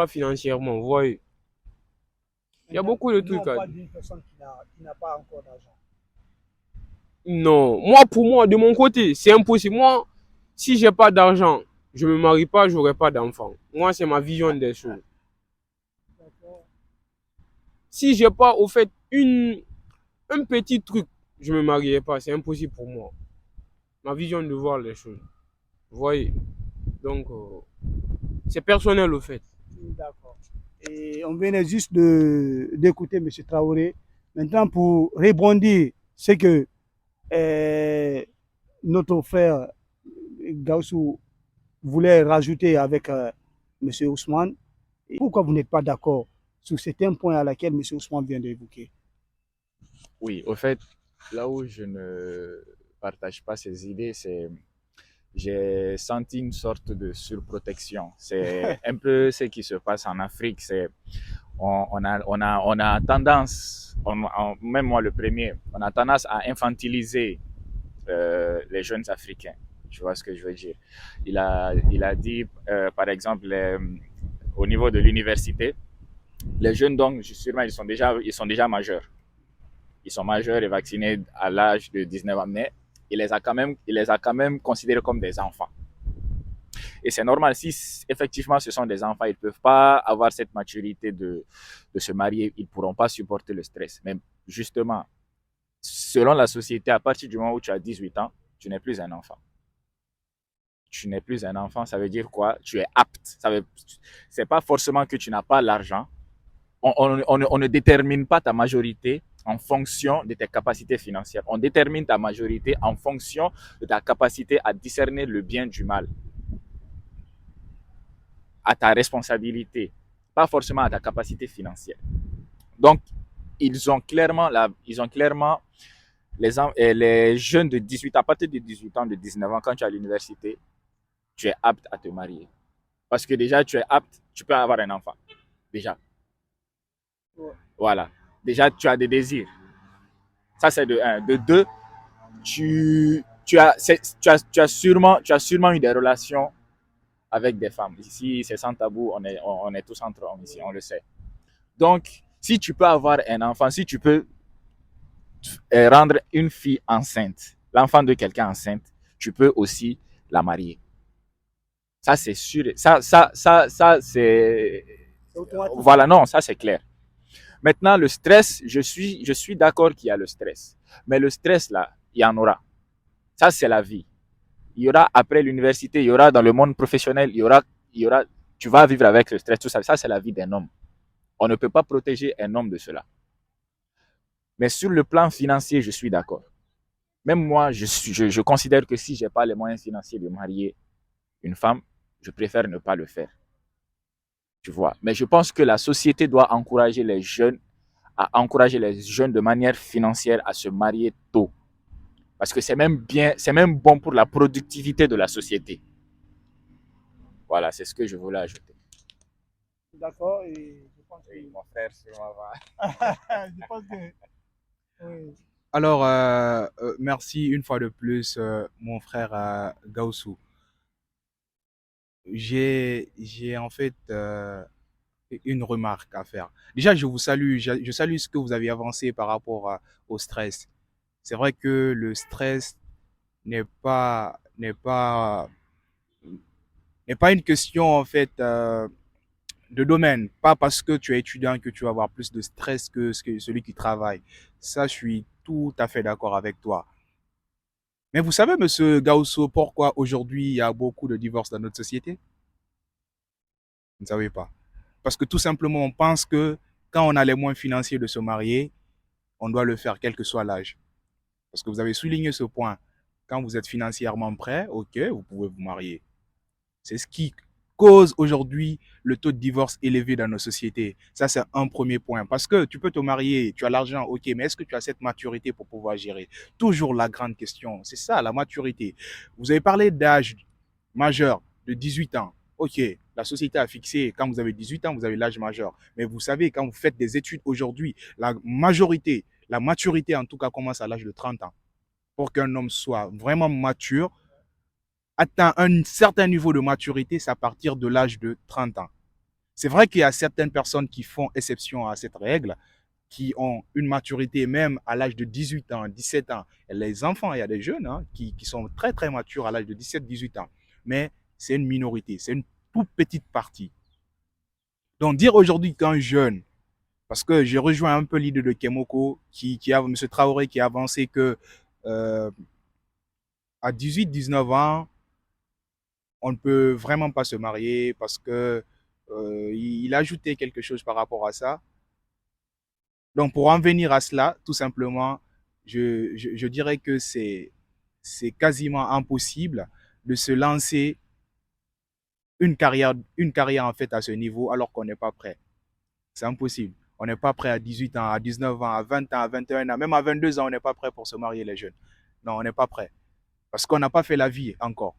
financièrement, vous voyez. Il y a beaucoup de Nous, trucs on à parle dire. d'une personne qui n'a pas encore d'argent. Non, moi, pour moi, de mon côté, c'est impossible. Moi, si j'ai pas d'argent, je me marie pas, j'aurai pas d'enfant. Moi, c'est ma vision des choses. D'accord. Si j'ai pas, au fait, un petit truc, je me marierai pas. C'est impossible pour moi. Ma vision de voir les choses. Vous voyez. Donc, c'est personnel, au fait. D'accord. Et on venait juste d'écouter M. Traoré. Maintenant, pour rebondir, c'est que euh, notre frère Gaussou voulait rajouter avec M. Ousmane. Et pourquoi vous n'êtes pas d'accord sur certains points à laquelle M. Ousmane vient d'évoquer? Oui, au fait, là où je ne partage pas ces idées, c'est j'ai senti une sorte de surprotection. C'est un peu ce qui se passe en Afrique. C'est on a tendance, même moi le premier, on a tendance à infantiliser les jeunes Africains. Tu vois ce que je veux dire? Il a dit, par exemple, au niveau de l'université, les jeunes, donc, sûrement, ils sont déjà majeurs. Ils sont majeurs et vaccinés à l'âge de 19 ans, mais il les a quand même considérés comme des enfants. Et c'est normal, si effectivement ce sont des enfants, ils ne peuvent pas avoir cette maturité de se marier, ils ne pourront pas supporter le stress. Mais justement, selon la société, à partir du moment où tu as 18 ans, tu n'es plus un enfant. Tu n'es plus un enfant, ça veut dire quoi? Tu es apte. C'est pas forcément que tu n'as pas l'argent. On ne détermine pas ta majorité en fonction de tes capacités financières. On détermine ta majorité en fonction de ta capacité à discerner le bien du mal, à ta responsabilité, pas forcément à ta capacité financière. Donc, ils ont clairement les jeunes de 18 ans, à partir de 18 ans, de 19 ans, quand tu es à l'université, tu es apte à te marier. Parce que déjà, tu es apte, tu peux avoir un enfant. Déjà. Voilà. Déjà, tu as des désirs. Ça, c'est de un. De deux, tu as sûrement eu des relations avec des femmes. Ici, c'est sans tabou, on est tous entre hommes ici, on le sait. Donc, si tu peux avoir un enfant, si tu peux rendre une fille enceinte, l'enfant de quelqu'un enceinte, tu peux aussi la marier. Ça, c'est sûr. C'est. Voilà, non, ça, c'est clair. Maintenant, le stress, je suis d'accord qu'il y a le stress. Mais le stress, là, il y en aura. Ça, c'est la vie. Il y aura après l'université, il y aura dans le monde professionnel, il y aura, tu vas vivre avec le stress, tout ça. Ça, c'est la vie d'un homme. On ne peut pas protéger un homme de cela. Mais sur le plan financier, je suis d'accord. Même moi, je considère que si je n'ai pas les moyens financiers de marier une femme, je préfère ne pas le faire. Tu vois. Mais je pense que la société doit encourager les jeunes à encourager les jeunes de manière financière à se marier tôt. Parce que c'est même bien, c'est même bon pour la productivité de la société. Voilà, c'est ce que je voulais ajouter. D'accord, et je pense que. Oui, mon frère, sûrement va. Je pense que. Oui. Alors, merci une fois de plus, mon frère Gaussou. J'ai en fait une remarque à faire. Déjà, je vous salue, je salue ce que vous avez avancé par rapport au stress. C'est vrai que le stress n'est pas, n'est pas, n'est pas une question en fait de domaine. Pas parce que tu es étudiant que tu vas avoir plus de stress que celui qui travaille. Ça, je suis tout à fait d'accord avec toi. Mais vous savez, monsieur Gausso, pourquoi aujourd'hui il y a beaucoup de divorces dans notre société? Vous ne savez pas. Parce que tout simplement, on pense que quand on a les moyens financiers de se marier, on doit le faire quel que soit l'âge. Parce que vous avez souligné ce point. Quand vous êtes financièrement prêt, ok, vous pouvez vous marier. C'est ce qui cause aujourd'hui le taux de divorce élevé dans nos sociétés. Ça, c'est un premier point. Parce que tu peux te marier, tu as l'argent, ok, mais est-ce que tu as cette maturité pour pouvoir gérer? Toujours la grande question. C'est ça, la maturité. Vous avez parlé d'âge majeur de 18 ans. Ok, la société a fixé, quand vous avez 18 ans, vous avez l'âge majeur. Mais vous savez, quand vous faites des études aujourd'hui, la majorité, la maturité en tout cas commence à l'âge de 30 ans. Pour qu'un homme soit vraiment mature, atteint un certain niveau de maturité, c'est à partir de l'âge de 30 ans. C'est vrai qu'il y a certaines personnes qui font exception à cette règle, qui ont une maturité même à l'âge de 18 ans, 17 ans. Et les enfants, il y a des jeunes qui sont très, très matures à l'âge de 17, 18 ans. Mais c'est une minorité, c'est une toute petite partie. Donc, dire aujourd'hui qu'un jeune, parce que j'ai rejoint un peu l'idée de Kemoko, M. Traoré, qui a avancé que euh, à 18, 19 ans, on ne peut vraiment pas se marier parce que il a ajouté quelque chose par rapport à ça. Donc, pour en venir à cela, tout simplement, je dirais que c'est quasiment impossible de se lancer une carrière en fait à ce niveau alors qu'on n'est pas prêt. C'est impossible. On n'est pas prêt à 18 ans, à 19 ans, à 20 ans, à 21 ans, même à 22 ans, on n'est pas prêt pour se marier les jeunes. Non, on n'est pas prêt. Parce qu'on n'a pas fait la vie encore.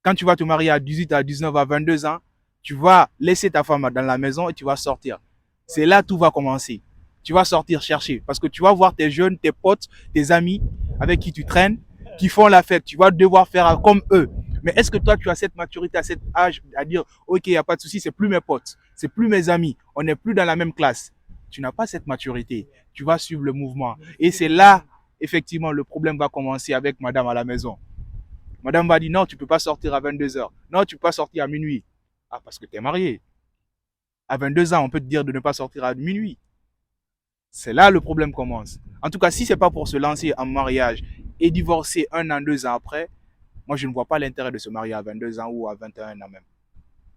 Quand tu vas te marier à 18, à 19, à 22 ans, tu vas laisser ta femme dans la maison et tu vas sortir. C'est là que tout va commencer. Tu vas sortir chercher parce que tu vas voir tes jeunes, tes potes, tes amis avec qui tu traînes, qui font la fête. Tu vas devoir faire comme eux. Mais est-ce que toi, tu as cette maturité, à cet âge à dire, OK, il n'y a pas de souci, c'est plus mes potes, c'est plus mes amis, on n'est plus dans la même classe. Tu n'as pas cette maturité. Tu vas suivre le mouvement. Et c'est là, effectivement, le problème va commencer avec madame à la maison. Madame va dire non, tu ne peux pas sortir à 22 heures. Non, tu ne peux pas sortir à minuit. Ah, parce que tu es marié. À 22 ans, on peut te dire de ne pas sortir à minuit. C'est là le problème commence. En tout cas, si ce n'est pas pour se lancer en mariage et divorcer 1 an, 2 ans après, moi, je ne vois pas l'intérêt de se marier à 22 ans ou à 21 ans même.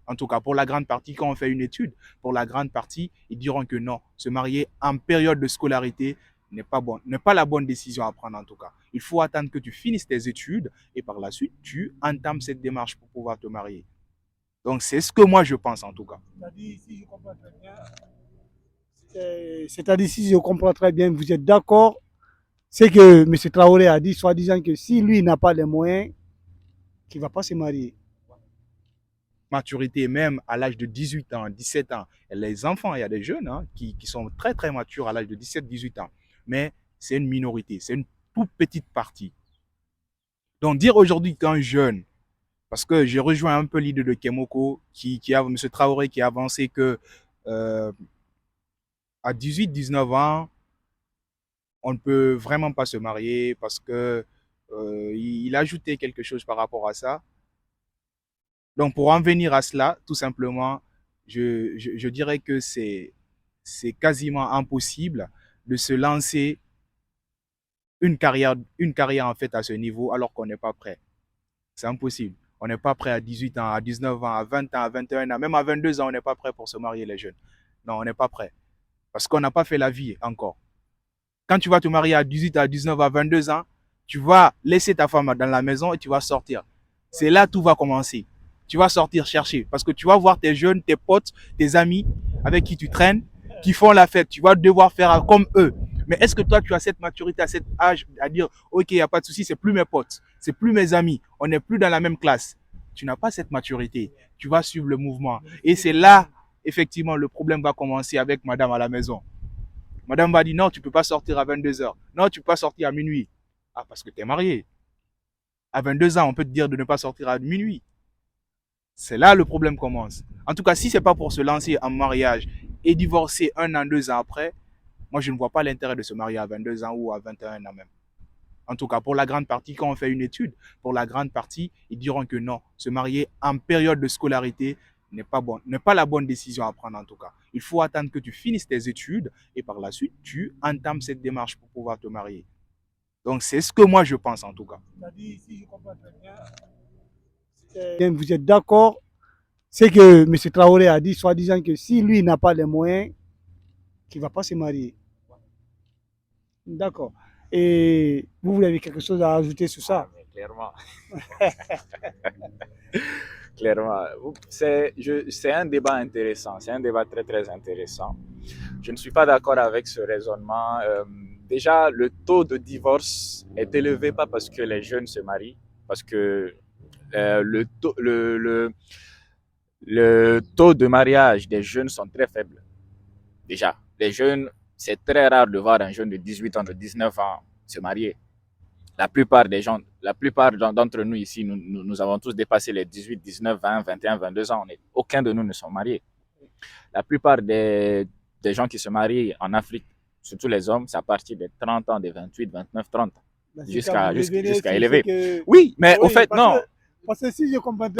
En tout cas, pour la grande partie, quand on fait une étude, pour la grande partie, ils diront que non, se marier en période de scolarité n'est pas bon, n'est pas la bonne décision à prendre en tout cas. Il faut attendre que tu finisses tes études et par la suite, tu entames cette démarche pour pouvoir te marier. Donc, c'est ce que moi, je pense en tout cas. C'est-à-dire, si je comprends très bien, vous êtes d'accord, c'est que M. Traoré a dit, soi-disant, que si lui n'a pas les moyens, qu'il ne va pas se marier. Maturité même à l'âge de 18 ans, 17 ans. Et les enfants, il y a des jeunes qui sont très, très matures à l'âge de 17, 18 ans. Mais c'est une minorité, c'est une toute petite partie. Donc, dire aujourd'hui qu'un jeune, parce que j'ai rejoint un peu l'idée de Kemoko, M. Traoré, qui a avancé que euh, à 18, 19 ans, on ne peut vraiment pas se marier parce que il a ajouté quelque chose par rapport à ça. Donc, pour en venir à cela, tout simplement, je dirais que c'est quasiment impossible de se lancer une carrière en fait à ce niveau alors qu'on n'est pas prêt. C'est impossible. On n'est pas prêt à 18 ans, à 19 ans, à 20 ans, à 21 ans, même à 22 ans, on n'est pas prêt pour se marier les jeunes. Non, on n'est pas prêt. Parce qu'on n'a pas fait la vie encore. Quand tu vas te marier à 18, à 19, à 22 ans, tu vas laisser ta femme dans la maison et tu vas sortir. C'est là que tout va commencer. Tu vas sortir chercher parce que tu vas voir tes jeunes, tes potes, tes amis avec qui tu traînes, qui font la fête. Tu vas devoir faire comme eux. Mais est-ce que toi, tu as cette maturité, à cet âge à dire, OK, il n'y a pas de souci, c'est plus mes potes, c'est plus mes amis, on n'est plus dans la même classe. Tu n'as pas cette maturité. Tu vas suivre le mouvement. Et c'est là, effectivement, le problème va commencer avec madame à la maison. Madame va dire non, tu ne peux pas sortir à 22 heures. Non, tu ne peux pas sortir à minuit. Ah, parce que tu es marié. À 22 ans, on peut te dire de ne pas sortir à minuit. C'est là le problème commence. En tout cas, si ce n'est pas pour se lancer en mariage et divorcer 1 an, 2 ans après, moi, je ne vois pas l'intérêt de se marier à 22 ans ou à 21 ans même. En tout cas, pour la grande partie, quand on fait une étude, pour la grande partie, ils diront que non, se marier en période de scolarité n'est pas bon, n'est pas la bonne décision à prendre en tout cas. Il faut attendre que tu finisses tes études et par la suite, tu entames cette démarche pour pouvoir te marier. Donc, c'est ce que moi, je pense en tout cas. C'est-à-dire, si je comprends très bien, vous êtes d'accord, c'est que M. Traoré a dit, soi-disant, que si lui n'a pas les moyens, qu'il ne va pas se marier. D'accord. Et vous avez quelque chose à ajouter sur ça? Ah, mais clairement. Clairement. C'est un débat intéressant. C'est un débat très, très intéressant. Je ne suis pas d'accord avec ce raisonnement. Déjà, le taux de divorce est élevé pas parce que les jeunes se marient, parce que le taux de mariage des jeunes sont très faibles. Déjà, les jeunes, c'est très rare de voir un jeune de 18 ans, de 19 ans se marier. La plupart d'entre nous ici, nous avons tous dépassé les 18, 19, 20, 21, 22 ans. Aucun de nous ne sont mariés. La plupart des gens qui se marient en Afrique, surtout les hommes, c'est à partir des 30 ans, des 28, 29, 30, Dans ce cas, jusqu'à vous revenez jusqu'à sur ce élever. que... Oui, mais au Oui, fait, non. parce que si je comprends